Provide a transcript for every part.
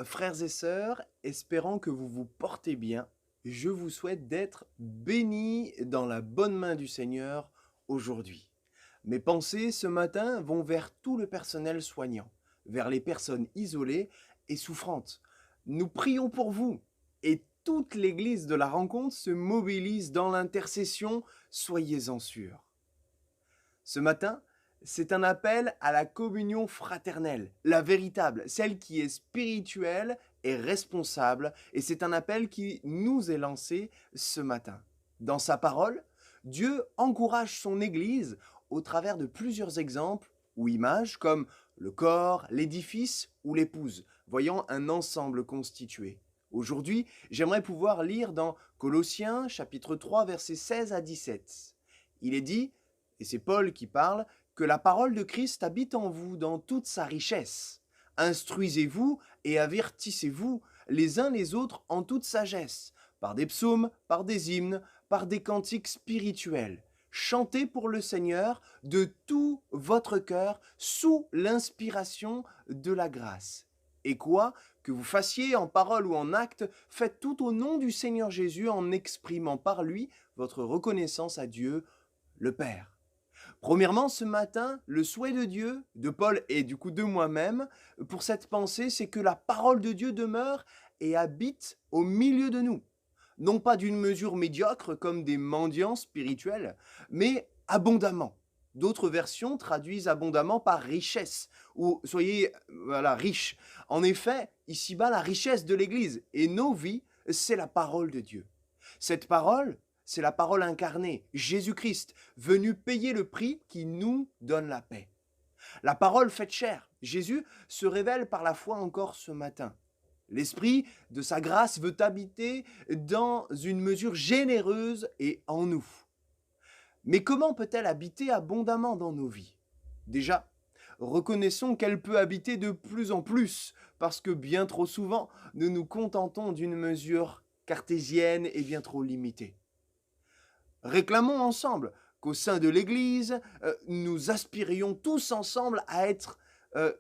frères et sœurs, espérant que vous vous portez bien, je vous souhaite d'être bénis dans la bonne main du Seigneur aujourd'hui. Mes pensées ce matin vont vers tout le personnel soignant, vers les personnes isolées et souffrantes. Nous prions pour vous et toute l'Église de la rencontre se mobilise dans l'intercession, soyez-en sûrs. Ce matin, c'est un appel à la communion fraternelle, la véritable, celle qui est spirituelle et responsable, et c'est un appel qui nous est lancé ce matin. Dans sa parole, Dieu encourage son Église au travers de plusieurs exemples ou images comme le corps, l'édifice ou l'épouse, voyant un ensemble constitué. Aujourd'hui, j'aimerais pouvoir lire dans Colossiens chapitre 3 versets 16 à 17. Il est dit, et c'est Paul qui parle, que la parole de Christ habite en vous dans toute sa richesse. Instruisez-vous et avertissez-vous les uns les autres en toute sagesse, par des psaumes, par des hymnes, par des cantiques spirituels. Chantez pour le Seigneur de tout votre cœur sous l'inspiration de la grâce. Et quoi que vous fassiez en parole ou en acte, faites tout au nom du Seigneur Jésus en exprimant par lui votre reconnaissance à Dieu, le Père. Premièrement, ce matin, le souhait de Dieu, de Paul et du coup de moi-même, pour cette pensée, c'est que la parole de Dieu demeure et habite au milieu de nous. Non pas d'une mesure médiocre comme des mendiants spirituels, mais abondamment. D'autres versions traduisent abondamment par richesse, ou soyez voilà, riches. En effet, ici-bas, la richesse de l'Église et nos vies, c'est la parole de Dieu. Cette parole, c'est la parole incarnée, Jésus-Christ, venu payer le prix qui nous donne la paix. La parole faite chair, Jésus se révèle par la foi encore ce matin. L'Esprit de sa grâce veut habiter dans une mesure généreuse et en nous. Mais comment peut-elle habiter abondamment dans nos vies? Déjà, reconnaissons qu'elle peut habiter de plus en plus, parce que bien trop souvent, nous nous contentons d'une mesure cartésienne et bien trop limitée. Réclamons ensemble qu'au sein de l'Église, nous aspirions tous ensemble à être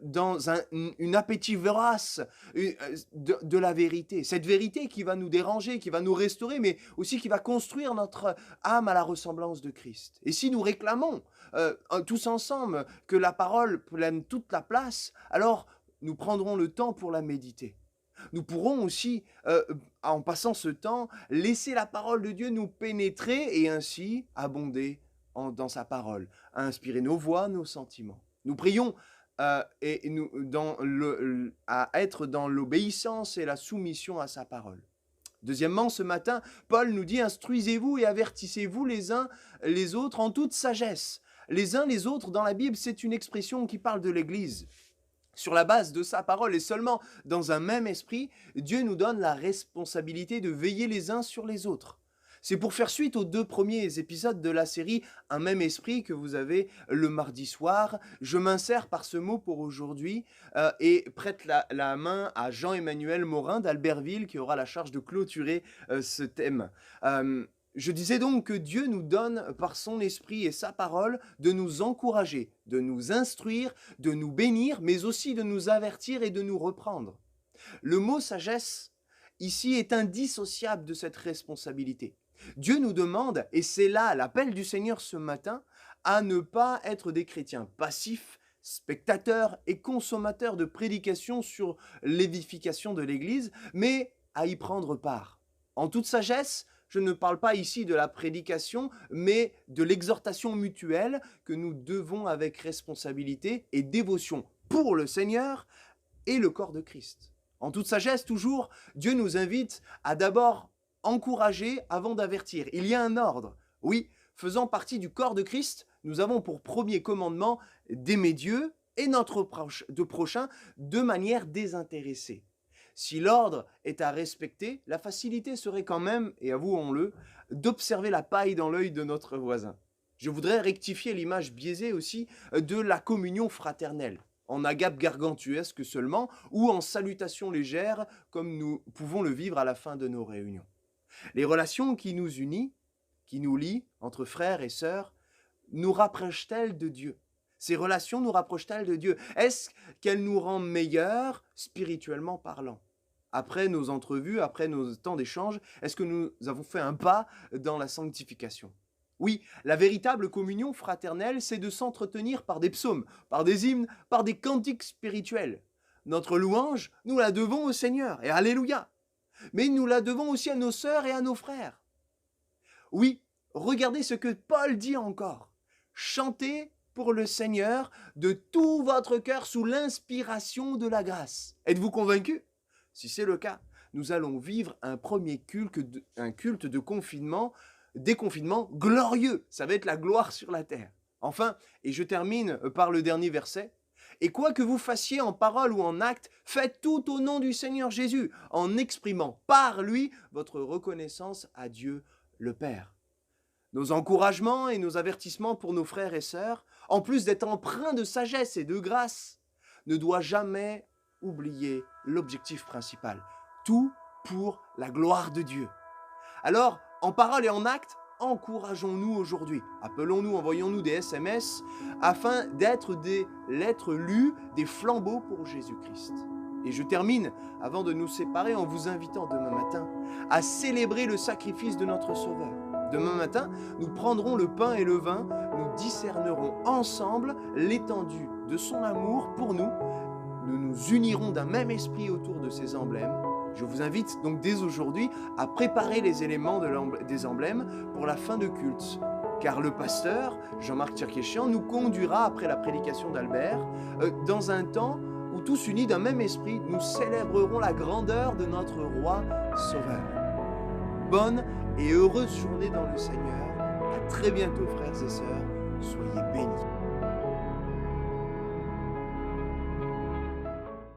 dans une appétit vorace de la vérité. Cette vérité qui va nous déranger, qui va nous restaurer, mais aussi qui va construire notre âme à la ressemblance de Christ. Et si nous réclamons tous ensemble que la parole prenne toute la place, alors nous prendrons le temps pour la méditer. Nous pourrons aussi, en passant ce temps, laisser la parole de Dieu nous pénétrer et ainsi abonder dans sa parole, à inspirer nos voix, nos sentiments. Nous prions et nous, à être dans l'obéissance et la soumission à sa parole. Deuxièmement, ce matin, Paul nous dit « Instruisez-vous et avertissez-vous les uns les autres en toute sagesse ». Les uns les autres, dans la Bible, c'est une expression qui parle de l'Église. Sur la base de sa parole et seulement dans un même esprit, Dieu nous donne la responsabilité de veiller les uns sur les autres. C'est pour faire suite aux 2 premiers épisodes de la série Un même esprit que vous avez le mardi soir. Je m'insère par ce mot pour aujourd'hui et prête la main à Jean-Emmanuel Morin d'Albertville qui aura la charge de clôturer ce thème. Je disais donc que Dieu nous donne par son esprit et sa parole de nous encourager, de nous instruire, de nous bénir, mais aussi de nous avertir et de nous reprendre. Le mot sagesse, ici, est indissociable de cette responsabilité. Dieu nous demande, et c'est là l'appel du Seigneur ce matin, à ne pas être des chrétiens passifs, spectateurs et consommateurs de prédications sur l'édification de l'Église, mais à y prendre part. En toute sagesse, je ne parle pas ici de la prédication, mais de l'exhortation mutuelle que nous devons avec responsabilité et dévotion pour le Seigneur et le corps de Christ. En toute sagesse, toujours, Dieu nous invite à d'abord encourager avant d'avertir. Il y a un ordre. Oui, faisant partie du corps de Christ, nous avons pour premier commandement d'aimer Dieu et notre prochain de manière désintéressée. Si l'ordre est à respecter, la facilité serait quand même, et avouons-le, d'observer la paille dans l'œil de notre voisin. Je voudrais rectifier l'image biaisée aussi de la communion fraternelle, en agape gargantuesque seulement, ou en salutation légère, comme nous pouvons le vivre à la fin de nos réunions. Les relations qui nous unissent, qui nous lient entre frères et sœurs, nous rapprochent-elles de Dieu? Ces relations nous rapprochent-elles de Dieu? Est-ce qu'elles nous rendent meilleurs spirituellement parlant? après nos entrevues, après nos temps d'échange, est-ce que nous avons fait un pas dans la sanctification? Oui, la véritable communion fraternelle, c'est de s'entretenir par des psaumes, par des hymnes, par des cantiques spirituels. Notre louange, nous la devons au Seigneur, et alléluia. Mais nous la devons aussi à nos sœurs et à nos frères. Oui, regardez ce que Paul dit encore. Chantez pour le Seigneur de tout votre cœur sous l'inspiration de la grâce. Êtes-vous convaincus? Si c'est le cas, nous allons vivre un culte de confinement, déconfinement glorieux. Ça va être la gloire sur la terre. Enfin, et je termine par le dernier verset. Et quoi que vous fassiez en parole ou en acte, faites tout au nom du Seigneur Jésus, en exprimant par lui votre reconnaissance à Dieu le Père. Nos encouragements et nos avertissements pour nos frères et sœurs, en plus d'être empreints de sagesse et de grâce, ne doivent jamais oublier l'objectif principal. Tout pour la gloire de Dieu. Alors, en parole et en acte, encourageons-nous aujourd'hui. Appelons-nous, envoyons-nous des SMS afin d'être des lettres lues, des flambeaux pour Jésus-Christ. Et je termine, avant de nous séparer, en vous invitant demain matin à célébrer le sacrifice de notre Sauveur. Demain matin, nous prendrons le pain et le vin, nous discernerons ensemble l'étendue de son amour pour nous. Nous nous unirons d'un même esprit autour de ces emblèmes. Je vous invite donc dès aujourd'hui à préparer les éléments des emblèmes pour la fin de culte. Car le pasteur, Jean-Marc Tcherkéchian, nous conduira, après la prédication d'Albert, dans un temps où tous unis d'un même esprit, nous célébrerons la grandeur de notre roi sauveur. Bonne et heureuse journée dans le Seigneur. À très bientôt, frères et sœurs. Soyez